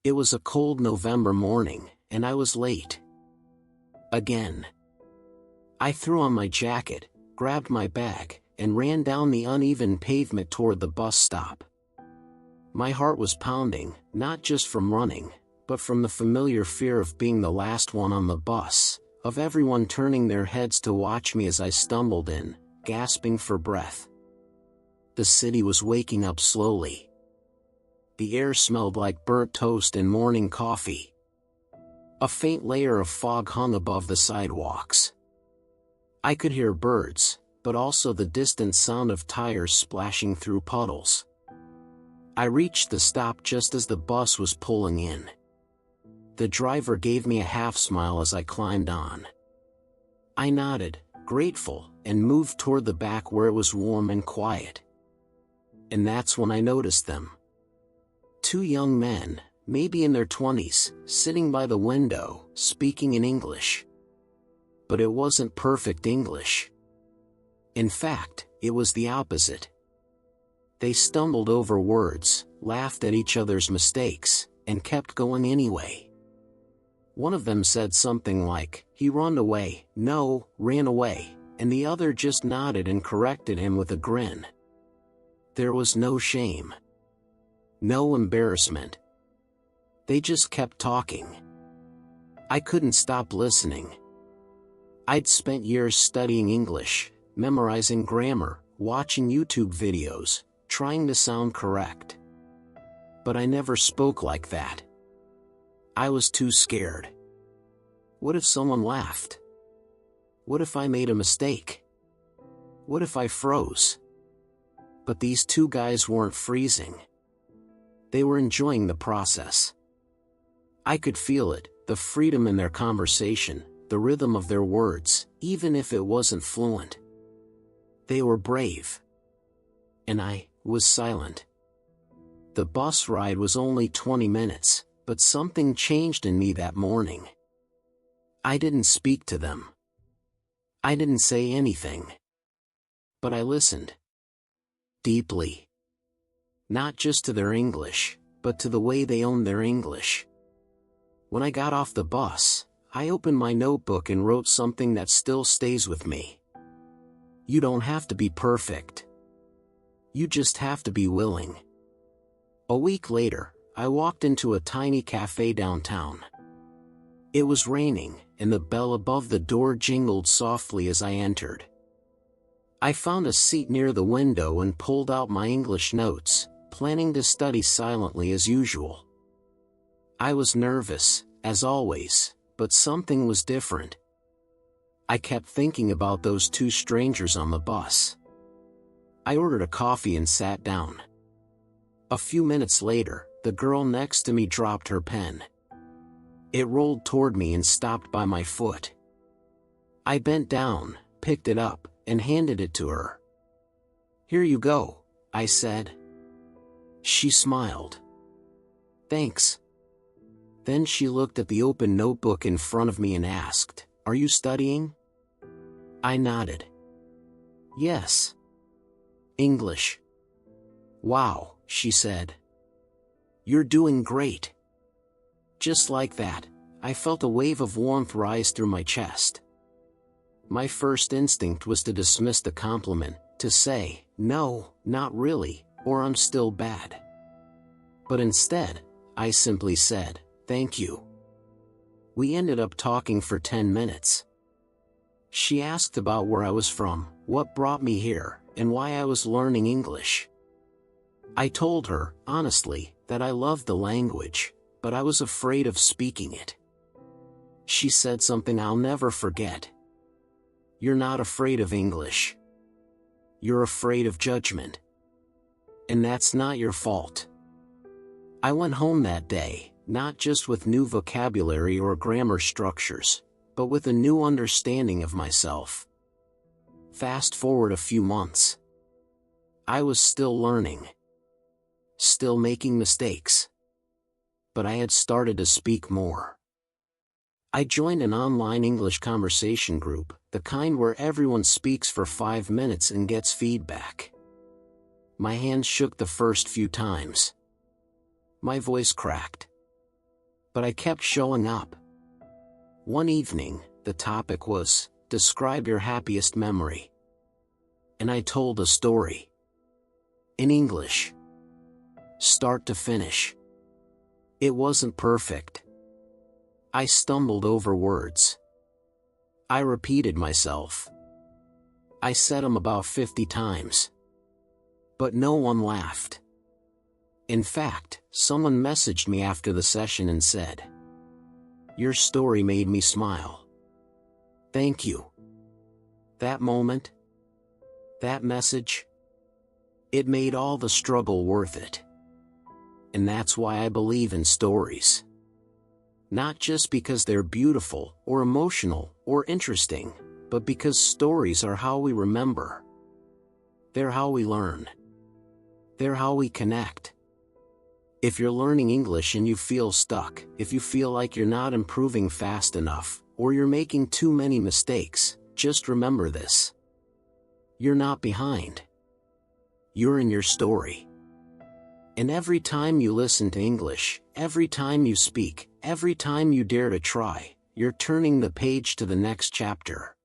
It was a cold November morning, and I was late. Again. I threw on my jacket, grabbed my bag, and ran down the uneven pavement toward the bus stop. My heart was pounding, not just from running, but from the familiar fear of being the last one on the bus, of everyone turning their heads to watch me as I stumbled in, gasping for breath. The city was waking up slowly. The air smelled like burnt toast and morning coffee. A faint layer of fog hung above the sidewalks. I could hear birds, but also the distant sound of tires splashing through puddles. I reached the stop just as the bus was pulling in. The driver gave me a half smile as I climbed on. I nodded, grateful, and moved toward the back where it was warm and quiet. And that's when I noticed them. Two young men, maybe in their 20s, sitting by the window, speaking in English. But it wasn't perfect English. In fact, it was the opposite. They stumbled over words, laughed at each other's mistakes, and kept going anyway. One of them said something like, "He run away," "No, ran away," and the other just nodded and corrected him with a grin. There was no shame. No embarrassment. They just kept talking. I couldn't stop listening. I'd spent years studying English, memorizing grammar, watching YouTube videos, trying to sound correct. But I never spoke like that. I was too scared. What if someone laughed? What if I made a mistake? What if I froze? But these two guys weren't freezing. They were enjoying the process. I could feel it, the freedom in their conversation, the rhythm of their words, even if it wasn't fluent. They were brave. And I was silent. The bus ride was only 20 minutes, but something changed in me that morning. I didn't speak to them. I didn't say anything. But I listened. Deeply. Not just to their English, but to the way they owned their English. When I got off the bus, I opened my notebook and wrote something that still stays with me. You don't have to be perfect. You just have to be willing. A week later, I walked into a tiny cafe downtown. It was raining, and the bell above the door jingled softly as I entered. I found a seat near the window and pulled out my English notes, planning to study silently as usual. I was nervous, as always, but something was different. I kept thinking about those two strangers on the bus. I ordered a coffee and sat down. A few minutes later, the girl next to me dropped her pen. It rolled toward me and stopped by my foot. I bent down, picked it up, and handed it to her. "Here you go," I said. She smiled. "Thanks." Then she looked at the open notebook in front of me and asked, "Are you studying?" I nodded. "Yes. English." "Wow," she said. "You're doing great." Just like that, I felt a wave of warmth rise through my chest. My first instinct was to dismiss the compliment, to say, "No, not really," or "I'm still bad." But instead, I simply said, "Thank you." We ended up talking for 10 minutes. She asked about where I was from, what brought me here, and why I was learning English. I told her, honestly, that I loved the language, but I was afraid of speaking it. She said something I'll never forget. "You're not afraid of English. You're afraid of judgment. And that's not your fault." I went home that day, not just with new vocabulary or grammar structures, but with a new understanding of myself. Fast forward a few months. I was still learning. Still making mistakes. But I had started to speak more. I joined an online English conversation group, the kind where everyone speaks for 5 minutes and gets feedback. My hands shook the first few times. My voice cracked. But I kept showing up. One evening, the topic was, describe your happiest memory. And I told a story. In English. Start to finish. It wasn't perfect. I stumbled over words. I repeated myself. I said them about 50 times. But no one laughed. In fact, someone messaged me after the session and said, "Your story made me smile. Thank you." That moment, that message, it made all the struggle worth it. And that's why I believe in stories. Not just because they're beautiful, or emotional, or interesting, but because stories are how we remember. They're how we learn. They're how we connect. If you're learning English and you feel stuck, if you feel like you're not improving fast enough, or you're making too many mistakes, just remember this. You're not behind. You're in your story. And every time you listen to English, every time you speak, every time you dare to try, you're turning the page to the next chapter.